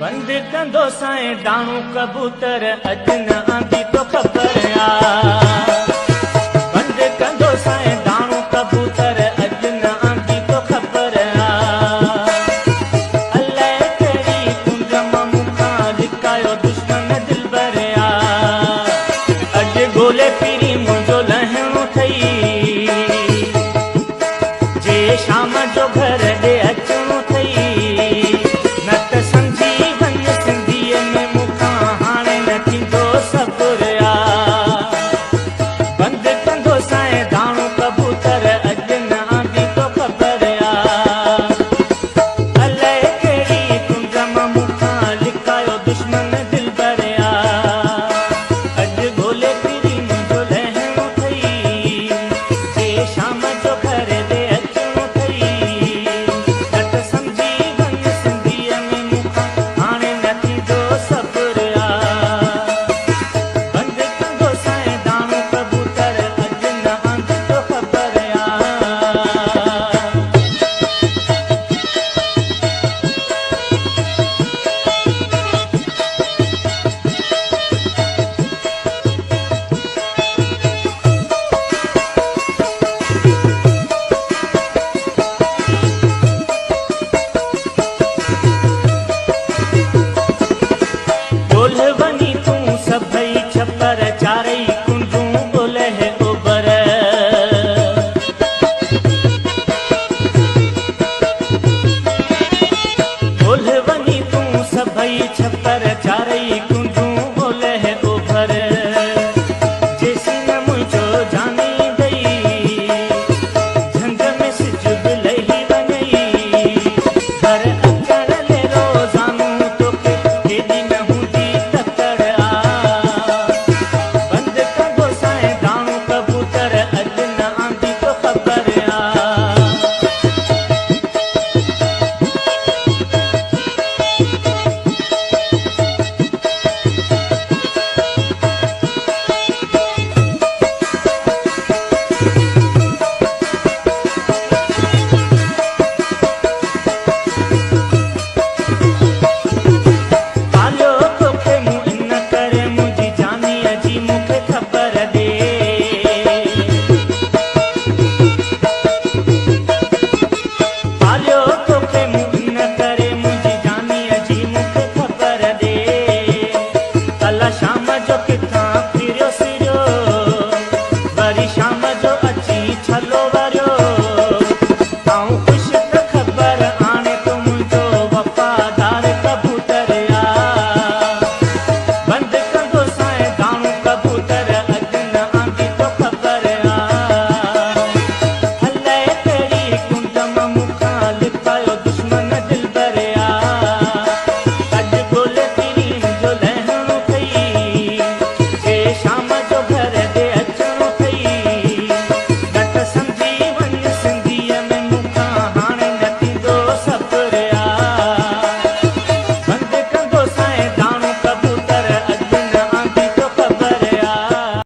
बंद कंदो साईं डाणू कबूतर अॼु न आंदी तो ख़बर आ। बंद कंदो साईं डाणू कबूतर अॼु न आंदी तो ख़बर आ। अलाए कहिड़ी कुंड मां मूंखां लिकायो दुश्मन दिलबर आ। अॼु ॻोल्हे पीरी मुंहिंजो लहणो थई जे शाम जो घर ॾे अचणो थई। वनी तूं सभई छपर चारई कुंडूं ॻोल्हे ओभर। ॻोल्हे वनी तूं सभई छपर चारई